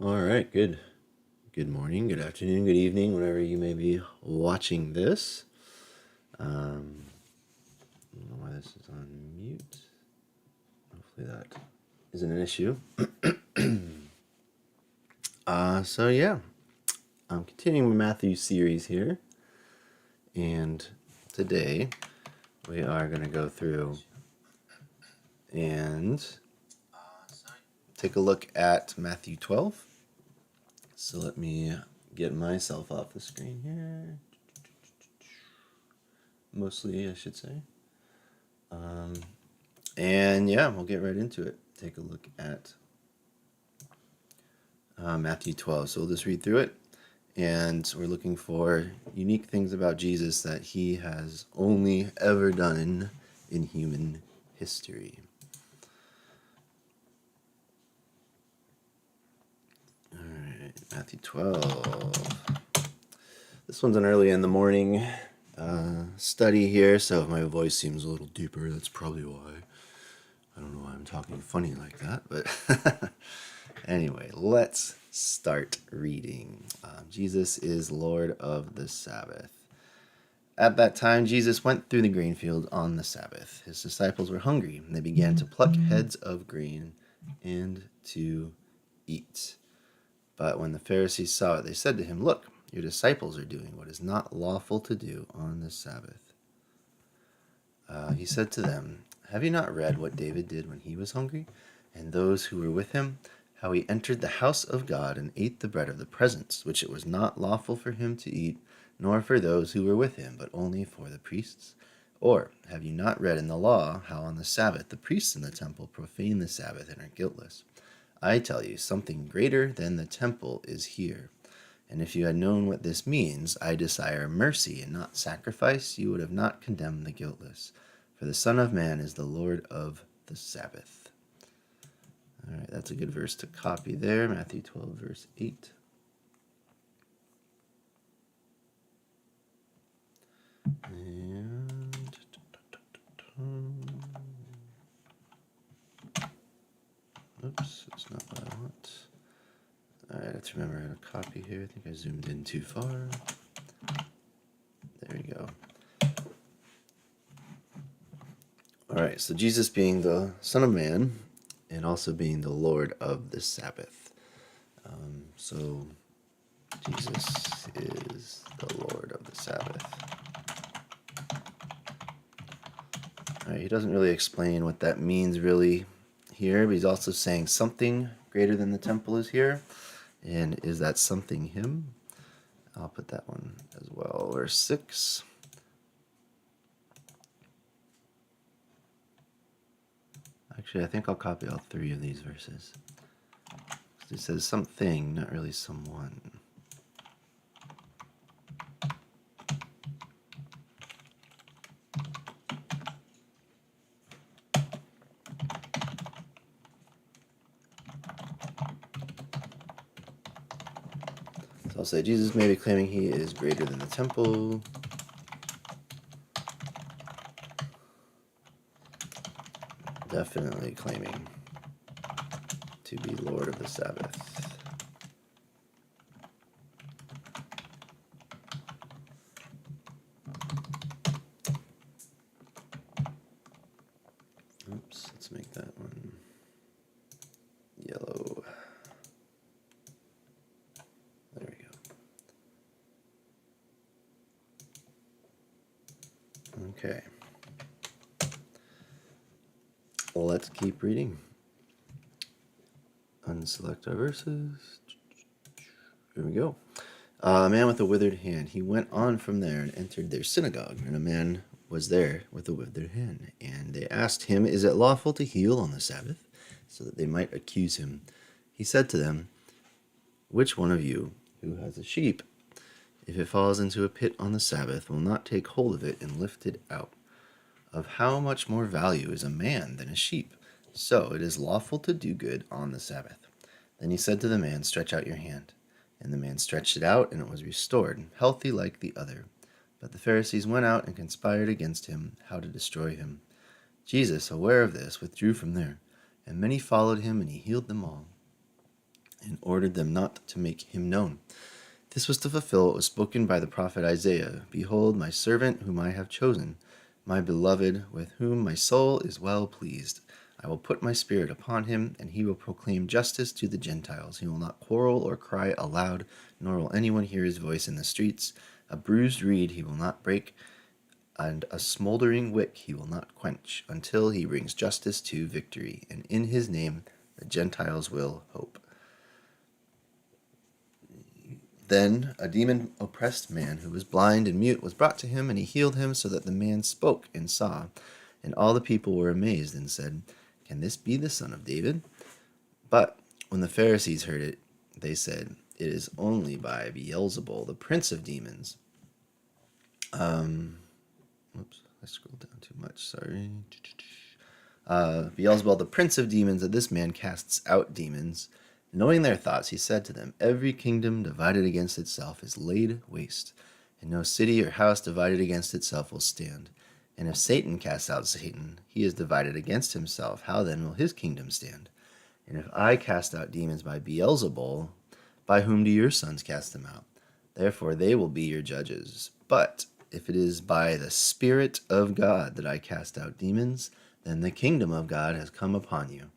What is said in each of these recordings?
All right, good. Good morning, good afternoon, good evening, whenever you may be watching this. I don't know why this is on mute. Hopefully that isn't an issue. So yeah, I'm continuing my Matthew series here, and today we are going to go through and take a look at Matthew 12. So let me get myself off the screen here. Mostly, I should say. And yeah, we'll get right into it. Take a look at Matthew 12. So we'll just read through it. And we're looking for unique things about Jesus that he has only ever done in human history. All right, Matthew 12. This one's an early in the morning study here, so if my voice seems a little deeper, that's probably why. I don't know why I'm talking funny like that, but anyway, let's start reading. Jesus is Lord of the Sabbath. At that time, Jesus went through the grain field on the Sabbath. His disciples were hungry, and they began to pluck heads of grain and to eat. But when the Pharisees saw it, they said to him, "Look, your disciples are doing what is not lawful to do on the Sabbath." He said to them, "Have you not read what David did when he was hungry, and those who were with him, how he entered the house of God and ate the bread of the presence, which it was not lawful for him to eat, nor for those who were with him, but only for the priests? Or have you not read in the law how on the Sabbath the priests in the temple profane the Sabbath and are guiltless? I tell you, something greater than the temple is here. And if you had known what this means, I desire mercy and not sacrifice, you would have not condemned the guiltless. For the Son of Man is the Lord of the Sabbath." All right, that's a good verse to copy there. Matthew 12, verse 8. And oops, that's not what I want. All right, let's remember how to copy here. I think I zoomed in too far. There we go. All right, so Jesus being the Son of Man and also being the Lord of the Sabbath. So Jesus is the Lord of the Sabbath. All right, he doesn't really explain what that means really here, but he's also saying something greater than the temple is here. And is that something him? I'll put that one as well. Verse 6. Actually, I think I'll copy all three of these verses. It says something, not really someone. So I'll say Jesus may be claiming he is greater than the temple. Definitely claiming to be Lord of the Sabbath. Oops, let's make that one yellow. There we go. Okay. Well, let's keep reading. Unselect our verses. Here we go. A man with a withered hand. He went on from there and entered their synagogue, and a man was there with a withered hand. And they asked him, "Is it lawful to heal on the Sabbath?" So that they might accuse him. He said to them, "Which one of you who has a sheep, if it falls into a pit on the Sabbath, will not take hold of it and lift it out? Of how much more value is a man than a sheep? So it is lawful to do good on the Sabbath." Then he said to the man, "Stretch out your hand." And the man stretched it out, and it was restored, healthy like the other. But the Pharisees went out and conspired against him, how to destroy him. Jesus, aware of this, withdrew from there, and many followed him, and he healed them all. and ordered them not to make him known. This was to fulfill what was spoken by the prophet Isaiah. Behold, my servant whom I have chosen, my beloved, with whom my soul is well pleased. I will put my spirit upon him, and he will proclaim justice to the Gentiles. He will not quarrel or cry aloud, nor will anyone hear his voice in the streets. A bruised reed he will not break, and a smoldering wick he will not quench, until he brings justice to victory, and in his name the Gentiles will hope. Then a demon-oppressed man who was blind and mute was brought to him, and he healed him, so that the man spoke and saw. And all the people were amazed and said, "Can this be the son of David?" But when the Pharisees heard it, they said, "It is only by Beelzebul, the prince of demons." Whoops, I scrolled down too much, sorry. Beelzebul, the prince of demons, that this man casts out demons. Knowing their thoughts, he said to them, "Every kingdom divided against itself is laid waste, and no city or house divided against itself will stand. And if Satan casts out Satan, he is divided against himself. How then will his kingdom stand? And if I cast out demons by Beelzebul, by whom do your sons cast them out? Therefore they will be your judges. But if it is by the Spirit of God that I cast out demons, then the kingdom of God has come upon you.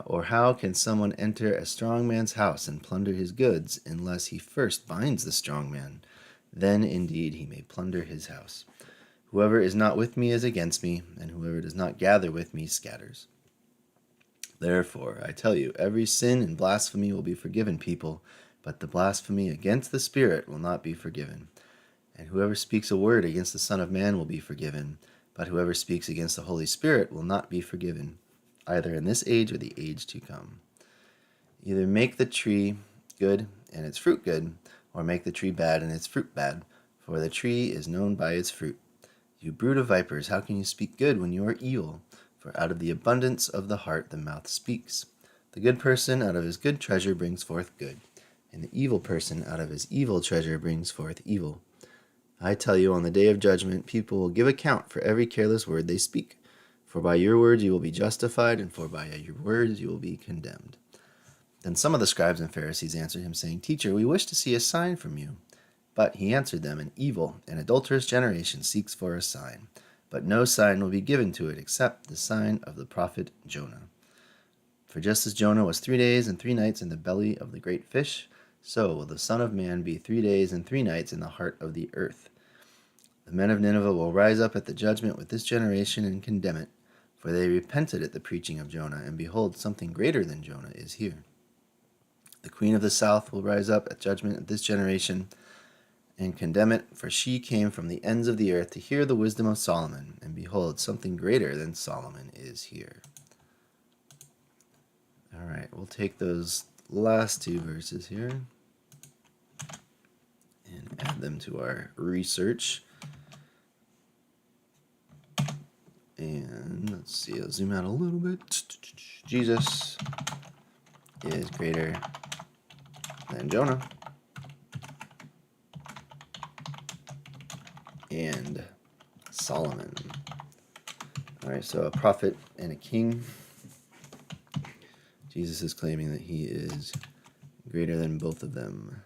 Or how can someone enter a strong man's house and plunder his goods unless he first binds the strong man? Then indeed he may plunder his house. Whoever is not with me is against me, and whoever does not gather with me scatters. Therefore, I tell you, every sin and blasphemy will be forgiven people, but the blasphemy against the Spirit will not be forgiven. And whoever speaks a word against the Son of Man will be forgiven, but whoever speaks against the Holy Spirit will not be forgiven, either in this age or the age to come. Either make the tree good and its fruit good, or make the tree bad and its fruit bad, for the tree is known by its fruit. You brood of vipers, how can you speak good when you are evil? For out of the abundance of the heart the mouth speaks. The good person out of his good treasure brings forth good, and the evil person out of his evil treasure brings forth evil. I tell you, on the day of judgment, people will give account for every careless word they speak. For by your words you will be justified, and for by your words you will be condemned. Then some of the scribes and Pharisees answered him, saying, Teacher, we wish to see a sign from you. But he answered them, An evil and adulterous generation seeks for a sign, but no sign will be given to it except the sign of the prophet Jonah. For just as Jonah was 3 days and 3 nights in the belly of the great fish, so will the Son of Man be 3 days and 3 nights in the heart of the earth. The men of Nineveh will rise up at the judgment with this generation and condemn it, for they repented at the preaching of Jonah, and behold, something greater than Jonah is here. The queen of the south will rise up at judgment at this generation and condemn it, for she came from the ends of the earth to hear the wisdom of Solomon, and behold, something greater than Solomon is here. All right, we'll take those last 2 verses here and add them to our research. And let's see, I'll zoom out a little bit. Jesus is greater than Jonah and Solomon. All right, so a prophet and a king. Jesus is claiming that he is greater than both of them.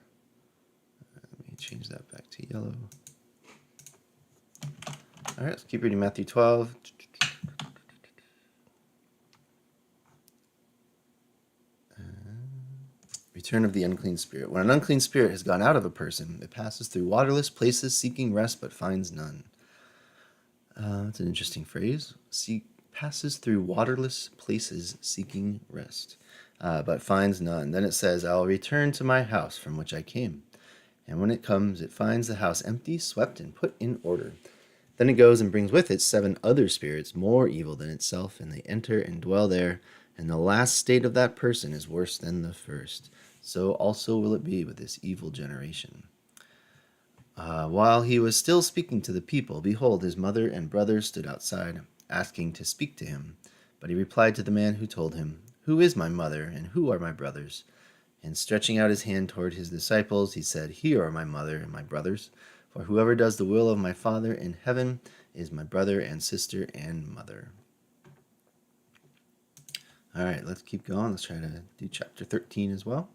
Let me change that back to yellow. All right, let's keep reading Matthew 12. Return of the unclean spirit. When an unclean spirit has gone out of a person, it passes through waterless places seeking rest but finds none. That's an interesting phrase. Passes through waterless places seeking rest, but finds none. Then it says, I will return to my house from which I came. And when it comes, it finds the house empty, swept, and put in order. Then it goes and brings with it 7 other spirits more evil than itself, and they enter and dwell there. And the last state of that person is worse than the first. So also will it be with this evil generation. While he was still speaking to the people, behold, his mother and brothers stood outside, asking to speak to him. But he replied to the man who told him, Who is my mother, and who are my brothers? And stretching out his hand toward his disciples, he said, Here are my mother and my brothers. For whoever does the will of my Father in heaven is my brother and sister and mother. All right, let's keep going. Let's try to do chapter 13 as well.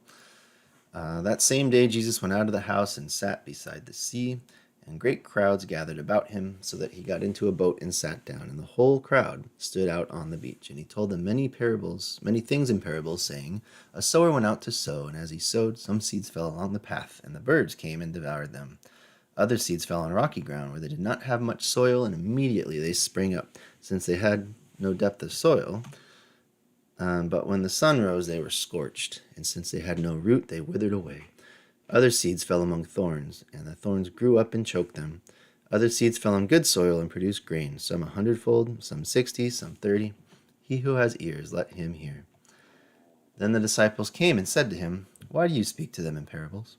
That same day, Jesus went out of the house and sat beside the sea, and great crowds gathered about him, so that he got into a boat and sat down, and the whole crowd stood out on the beach. And he told them many parables, many things in parables, saying, A sower went out to sow, and as he sowed, some seeds fell along the path, and the birds came and devoured them. Other seeds fell on rocky ground, where they did not have much soil, and immediately they sprang up, since they had no depth of soil. But when the sun rose, they were scorched, and since they had no root, they withered away. Other seeds fell among thorns, and the thorns grew up and choked them. Other seeds fell on good soil and produced grain, some 100-fold, some 60, some 30. He who has ears, let him hear. Then the disciples came and said to him, Why do you speak to them in parables?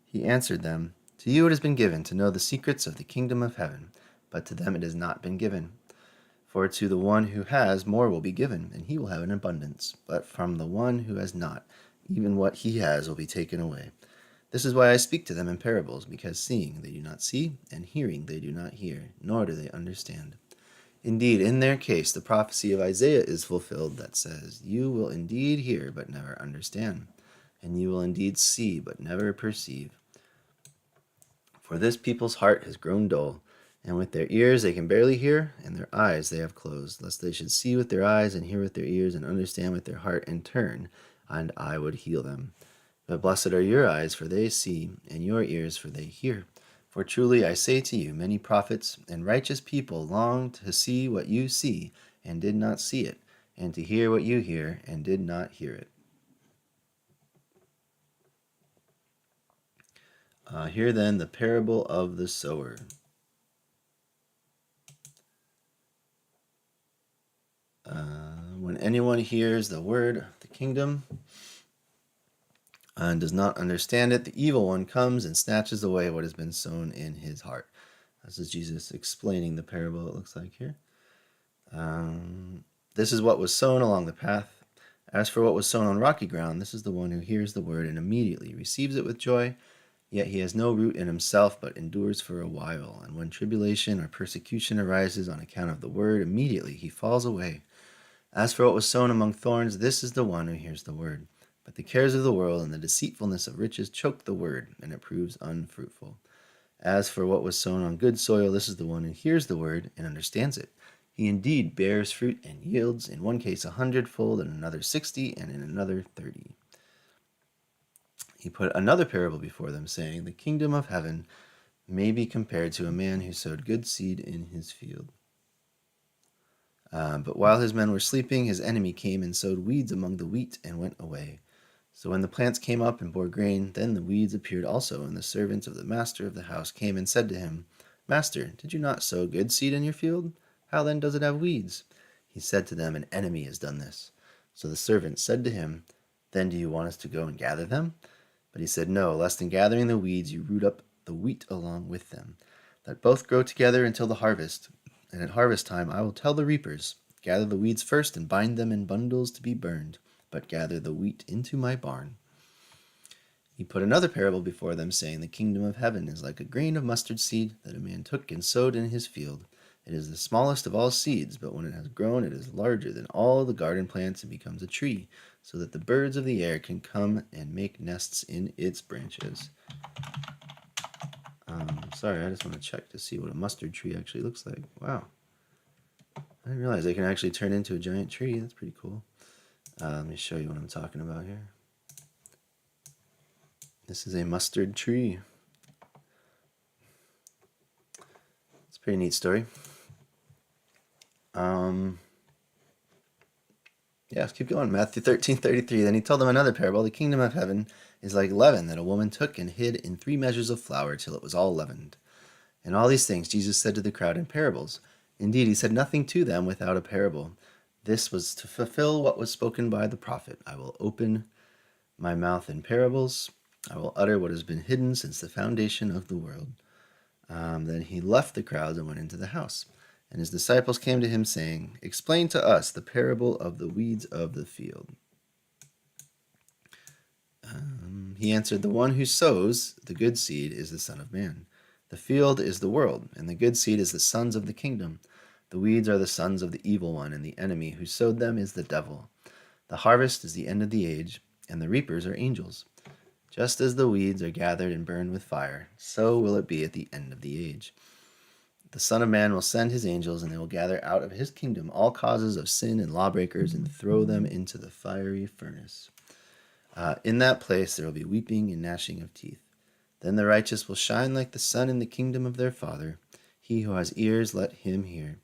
He answered them, To you it has been given to know the secrets of the kingdom of heaven, but to them it has not been given. For to the one who has, more will be given, and he will have an abundance. But from the one who has not, even what he has will be taken away. This is why I speak to them in parables, because seeing they do not see, and hearing they do not hear, nor do they understand. Indeed, in their case, the prophecy of Isaiah is fulfilled that says, You will indeed hear, but never understand, and you will indeed see, but never perceive. For this people's heart has grown dull, and with their ears they can barely hear, and their eyes they have closed, lest they should see with their eyes, and hear with their ears, and understand with their heart, and turn, and I would heal them. But blessed are your eyes, for they see, and your ears, for they hear. For truly I say to you, many prophets and righteous people longed to see what you see, and did not see it, and to hear what you hear, and did not hear it. Hear then the parable of the sower. When anyone hears the word of the kingdom and does not understand it, the evil one comes and snatches away what has been sown in his heart. This is Jesus explaining the parable, it looks like here. This is what was sown along the path. As for what was sown on rocky ground, this is the one who hears the word and immediately receives it with joy, yet he has no root in himself, but endures for a while. And when tribulation or persecution arises on account of the word, immediately he falls away. As for what was sown among thorns, this is the one who hears the word. But the cares of the world and the deceitfulness of riches choke the word, and it proves unfruitful. As for what was sown on good soil, this is the one who hears the word and understands it. He indeed bears fruit and yields, in one case 100-fold, in another 60, and in another 30. He put another parable before them, saying, The kingdom of heaven may be compared to a man who sowed good seed in his field. But while his men were sleeping, his enemy came and sowed weeds among the wheat and went away. So when the plants came up and bore grain, then the weeds appeared also, and the servants of the master of the house came and said to him, Master, did you not sow good seed in your field? How then does it have weeds? He said to them, An enemy has done this. So the servants said to him, Then do you want us to go and gather them? But he said, No, lest in gathering the weeds you root up the wheat along with them. Let both grow together until the harvest. And at harvest time I will tell the reapers, Gather the weeds first and bind them in bundles to be burned, but gather the wheat into my barn. He put another parable before them, saying, The kingdom of heaven is like a grain of mustard seed that a man took and sowed in his field. It is the smallest of all seeds, but when it has grown, it is larger than all the garden plants and becomes a tree, so that the birds of the air can come and make nests in its branches. Sorry, I just want to check to see what a mustard tree actually looks like. Wow. I didn't realize they can actually turn into a giant tree. That's pretty cool. Let me show you what I'm talking about here. This is a mustard tree. It's a pretty neat story. Let's keep going. Matthew 13:33. Then he told them another parable. The kingdom of heaven is like leaven that a woman took and hid in 3 measures of flour till it was all leavened. And all these things Jesus said to the crowd in parables. Indeed, he said nothing to them without a parable. This was to fulfill what was spoken by the prophet. I will open my mouth in parables. I will utter what has been hidden since the foundation of the world. Then he left the crowds and went into the house. And his disciples came to him, saying, Explain to us the parable of the weeds of the field. He answered, The one who sows the good seed is the Son of Man. The field is the world, and the good seed is the sons of the kingdom. The weeds are the sons of the evil one, and the enemy who sowed them is the devil. The harvest is the end of the age, and the reapers are angels. Just as the weeds are gathered and burned with fire, so will it be at the end of the age. The Son of Man will send his angels, and they will gather out of his kingdom all causes of sin and lawbreakers and throw them into the fiery furnace. In that place there will be weeping and gnashing of teeth. Then the righteous will shine like the sun in the kingdom of their Father. He who has ears, let him hear.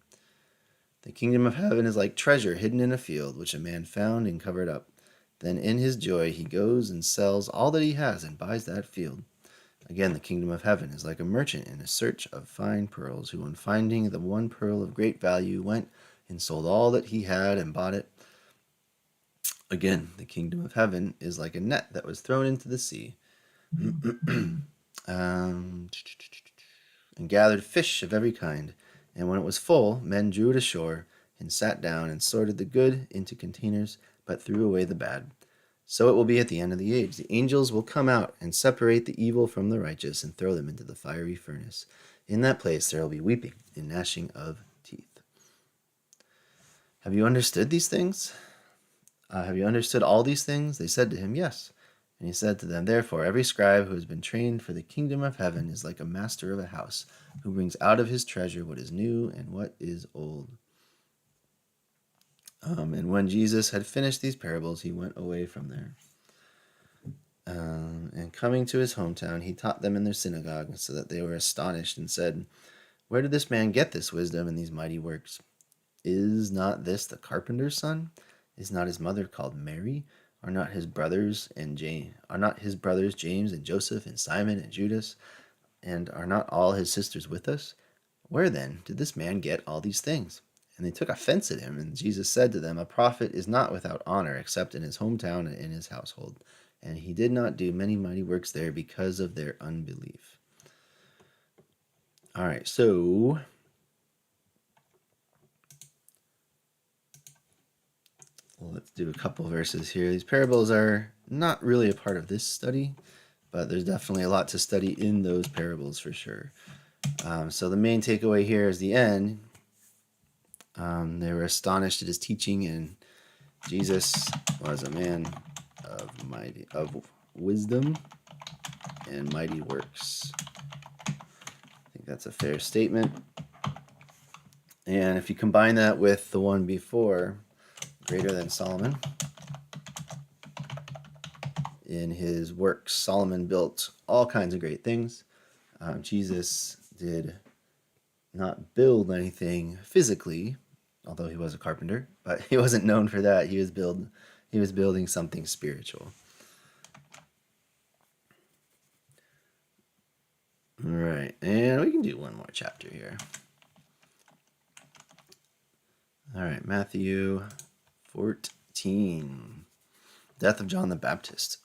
The kingdom of heaven is like treasure hidden in a field, which a man found and covered up. Then in his joy he goes and sells all that he has and buys that field. Again, the kingdom of heaven is like a merchant in a search of fine pearls, who on finding the one pearl of great value went and sold all that he had and bought it. Again, the kingdom of heaven is like a net that was thrown into the sea and gathered fish of every kind. And when it was full, men drew it ashore and sat down and sorted the good into containers, but threw away the bad. So it will be at the end of the age. The angels will come out and separate the evil from the righteous and throw them into the fiery furnace. In that place there will be weeping and gnashing of teeth. Have you understood these things? Have you understood all these things? They said to him, Yes. And he said to them, Therefore, every scribe who has been trained for the kingdom of heaven is like a master of a house, who brings out of his treasure what is new and what is old. And when Jesus had finished these parables, he went away from there. And coming to his hometown, he taught them in their synagogue, so that they were astonished and said, Where did this man get this wisdom and these mighty works? Is not this the carpenter's son? Is not his mother called Mary? Are not his brothers James and Joseph and Simon and Judas? And are not all his sisters with us? Where then did this man get all these things? And they took offense at him. And Jesus said to them, A prophet is not without honor, except in his hometown and in his household. And he did not do many mighty works there because of their unbelief. All right, so let's do a couple verses here. These parables are not really a part of this study, but there's definitely a lot to study in those parables for sure. So the main takeaway here is the end. They were astonished at his teaching, and Jesus was a man of wisdom and mighty works. I think that's a fair statement. And if you combine that with the one before, greater than Solomon, in his works, Solomon built all kinds of great things. Jesus did not build anything physically, although he was a carpenter, but he wasn't known for that. He was building something spiritual. All right, and we can do one more chapter here. All right, Matthew 14. Death of John the Baptist.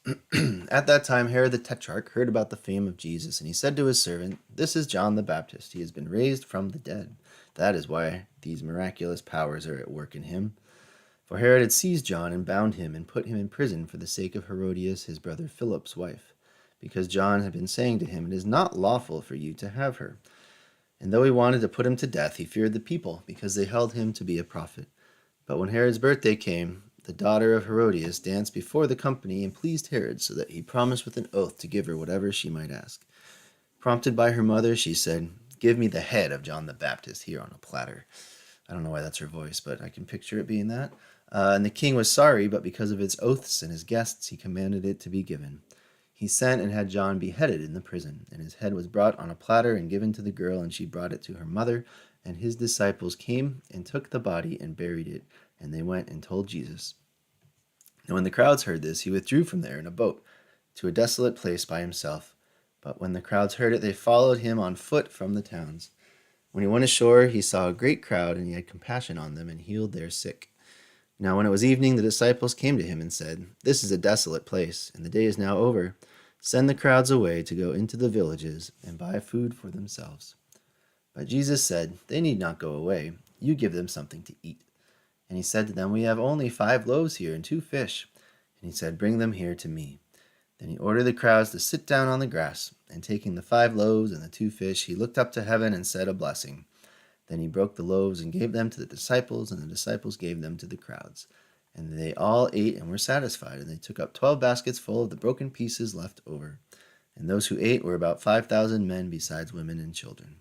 At that time, Herod the Tetrarch heard about the fame of Jesus, and he said to his servant, This is John the Baptist. He has been raised from the dead. That is why these miraculous powers are at work in him. For Herod had seized John and bound him and put him in prison for the sake of Herodias, his brother Philip's wife, because John had been saying to him, It is not lawful for you to have her. And though he wanted to put him to death, he feared the people, because they held him to be a prophet. But when Herod's birthday came, the daughter of Herodias danced before the company and pleased Herod, so that he promised with an oath to give her whatever she might ask. Prompted by her mother, she said, Give me the head of John the Baptist here on a platter. I don't know why that's her voice, but I can picture it being that. And the king was sorry, but because of his oaths and his guests, he commanded it to be given. He sent and had John beheaded in the prison, and his head was brought on a platter and given to the girl, and she brought it to her mother. And his disciples came and took the body and buried it, and they went and told Jesus. And when the crowds heard this, he withdrew from there in a boat to a desolate place by himself. But when the crowds heard it, they followed him on foot from the towns. When he went ashore, he saw a great crowd, and he had compassion on them and healed their sick. Now when it was evening, the disciples came to him and said, This is a desolate place, and the day is now over. Send the crowds away to go into the villages and buy food for themselves. But Jesus said, They need not go away. You give them something to eat. And he said to them, We have only 5 loaves here and 2 fish. And he said, Bring them here to me. Then he ordered the crowds to sit down on the grass, and taking the 5 loaves and the 2 fish, he looked up to heaven and said a blessing. Then he broke the loaves and gave them to the disciples, and the disciples gave them to the crowds. And they all ate and were satisfied, and they took up 12 baskets full of the broken pieces left over. And those who ate were about 5,000 men, besides women and children.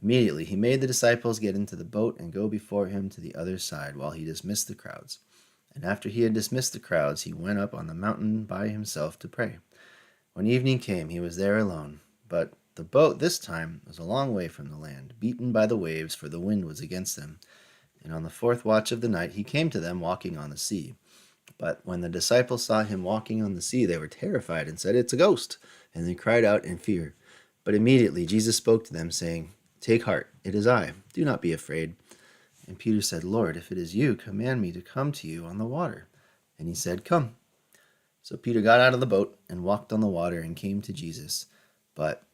Immediately he made the disciples get into the boat and go before him to the other side, while he dismissed the crowds. And after he had dismissed the crowds, he went up on the mountain by himself to pray. When evening came, he was there alone. But the boat this time was a long way from the land, beaten by the waves, for the wind was against them. And on the fourth watch of the night he came to them walking on the sea. But when the disciples saw him walking on the sea, they were terrified and said, "It's a ghost!" And they cried out in fear. But immediately Jesus spoke to them, saying, "Take heart, it is I. Do not be afraid." And Peter said, "Lord, if it is you, command me to come to you on the water." And he said, "Come." So Peter got out of the boat and walked on the water and came to Jesus. But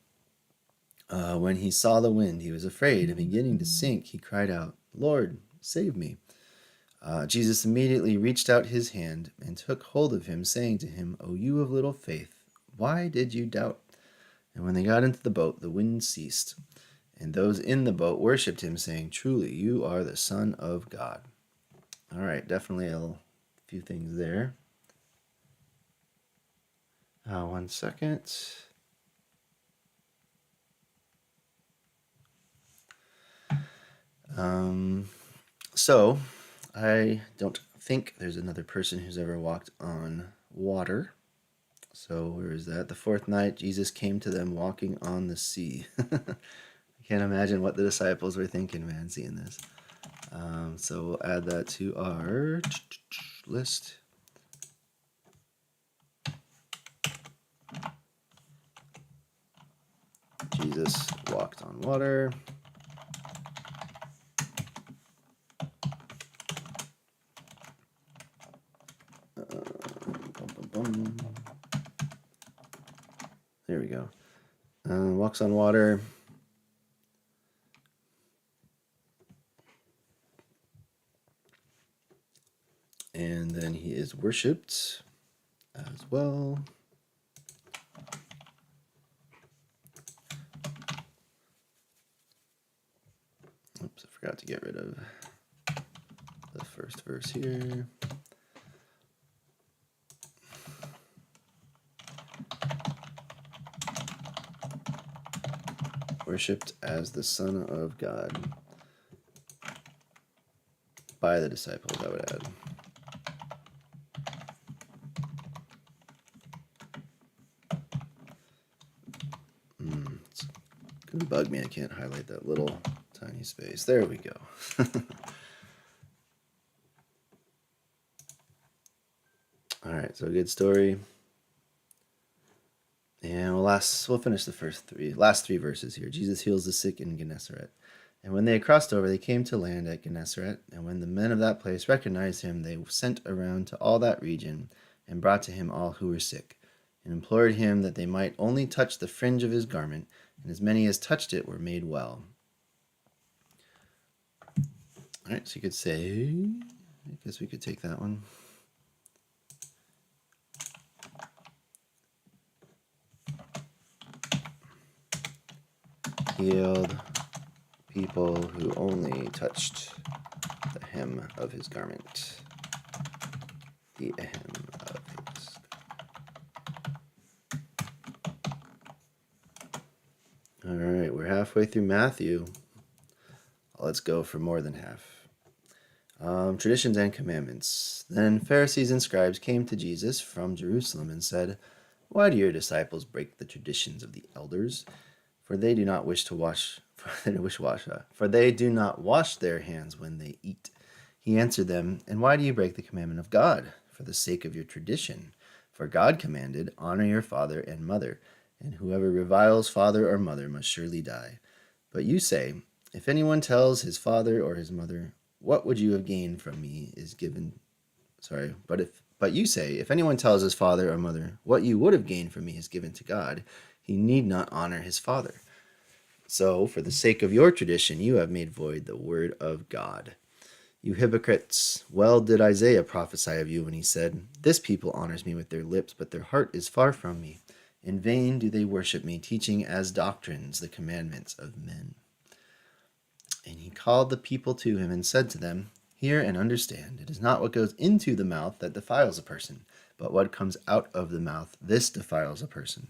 when he saw the wind, he was afraid, and beginning to sink, he cried out, "Lord, save me." Jesus immediately reached out his hand and took hold of him, saying to him, "O you of little faith, why did you doubt?" And when they got into the boat, the wind ceased. And those in the boat worshipped him, saying, "Truly, you are the Son of God." All right, definitely a few things there. One second. So, I don't think there's another person who's ever walked on water. So, where is that? The fourth night, Jesus came to them walking on the sea. I can't imagine what the disciples were thinking, man, seeing this. So, we'll add that to our list. Jesus walked on water. There we go. Walks on water. And then he is worshipped as well. Oops, I forgot to get rid of the first verse here. Worshipped as the Son of God by the disciples, I would add. It's gonna bug me, I can't highlight that little tiny space. There we go. All right, so good story. And we'll finish the last three verses here. Jesus heals the sick in Gennesaret. And when they had crossed over, they came to land at Gennesaret. And when the men of that place recognized him, they sent around to all that region and brought to him all who were sick, and implored him that they might only touch the fringe of his garment, and as many as touched it were made well. All right, so you could say, I guess we could take that one. Healed people who only touched the hem of his garment. The hem of his. All right, we're halfway through Matthew. Let's go for more than half. Traditions and commandments. Then Pharisees and scribes came to Jesus from Jerusalem and said, "Why do your disciples break the traditions of the elders? For they do not wish to wash. For they do not wash their hands when they eat." He answered them, "And why do you break the commandment of God? For the sake of your tradition. For God commanded, 'Honor your father and mother,' and whoever reviles father or mother must surely die. But you say, if anyone tells his father or his mother, 'What would you have gained from me?' is given." But you say, if anyone tells his father or mother, "What you would have gained from me is given to God," he need not honor his father. So, for the sake of your tradition, you have made void the word of God. You hypocrites, well did Isaiah prophesy of you when he said, "This people honors me with their lips, but their heart is far from me. In vain do they worship me, teaching as doctrines the commandments of men." And he called the people to him and said to them, Hear and understand. It is not what goes into the mouth that defiles a person, but what comes out of the mouth, this defiles a person.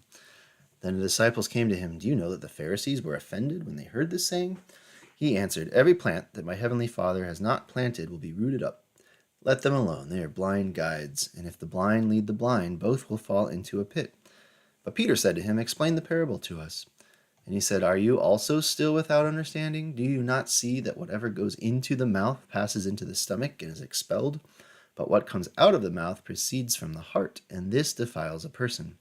Then the disciples came to him. Do you know that the Pharisees were offended when they heard this saying? He answered, Every plant that my heavenly Father has not planted will be rooted up. Let them alone. They are blind guides, and if the blind lead the blind, both will fall into a pit. But Peter said to him, Explain the parable to us. And he said, Are you also still without understanding? Do you not see that whatever goes into the mouth passes into the stomach and is expelled? But what comes out of the mouth proceeds from the heart, and this defiles a person.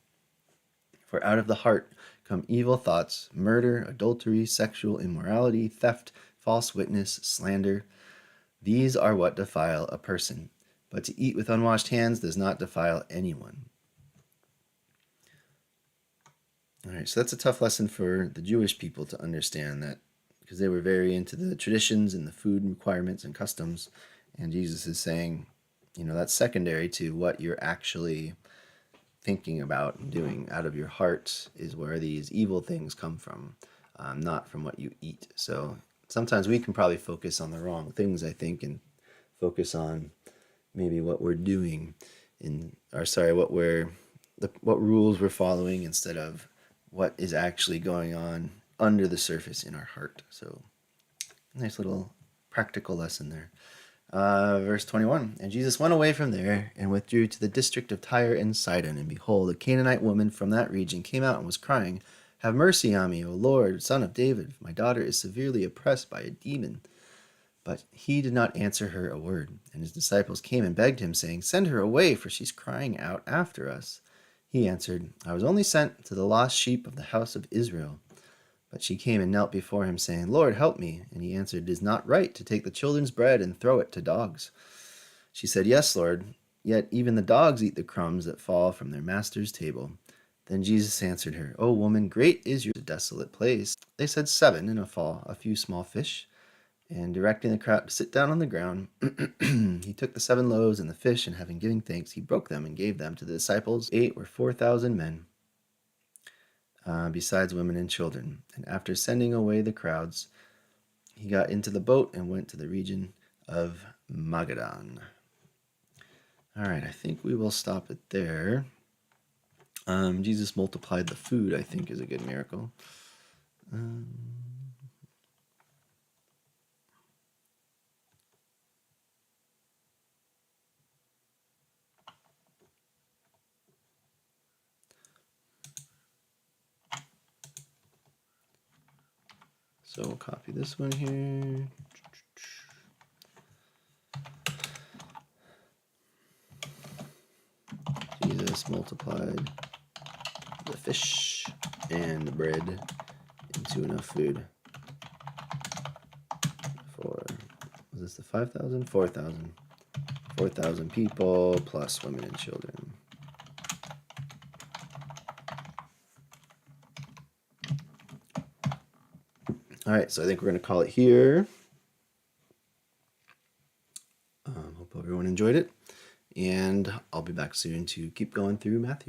For out of the heart come evil thoughts, murder, adultery, sexual immorality, theft, false witness, slander. These are what defile a person. But to eat with unwashed hands does not defile anyone. All right, so that's a tough lesson for the Jewish people to understand, that because they were very into the traditions and the food requirements and customs. And Jesus is saying, that's secondary to what you're actually thinking about and doing. Out of your heart is where these evil things come from, not from what you eat. So sometimes we can probably focus on the wrong things, I think, and focus on maybe what we're doing what rules we're following instead of what is actually going on under the surface in our heart. So nice little practical lesson there. Verse 21, And Jesus went away from there and withdrew to the district of Tyre and Sidon. And behold, a Canaanite woman from that region came out and was crying, Have mercy on me, O Lord, Son of David. My daughter is severely oppressed by a demon. But he did not answer her a word. And his disciples came and begged him, saying, Send her away, for she's crying out after us. He answered, I was only sent to the lost sheep of the house of Israel. But she came and knelt before him, saying, Lord, help me. And he answered, It is not right to take the children's bread and throw it to dogs. She said, Yes, Lord, yet even the dogs eat the crumbs that fall from their master's table. Then Jesus answered her, O woman, great is your desolate place. They said 7 in a few small fish. And directing the crowd to sit down on the ground, he took the 7 loaves and the fish, and having given thanks, he broke them and gave them to the disciples. 8 were 4,000 men, besides women and children. And after sending away the crowds, he got into the boat and went to the region of Magadan. All right, I think we will stop it there. Jesus multiplied the food, I think, is a good miracle. So we'll copy this one here. Jesus multiplied the fish and the bread into enough food for, was this the 5,000? 4,000. 4,000 people plus women and children. All right, so I think we're going to call it here. Hope everyone enjoyed it, and I'll be back soon to keep going through Matthew.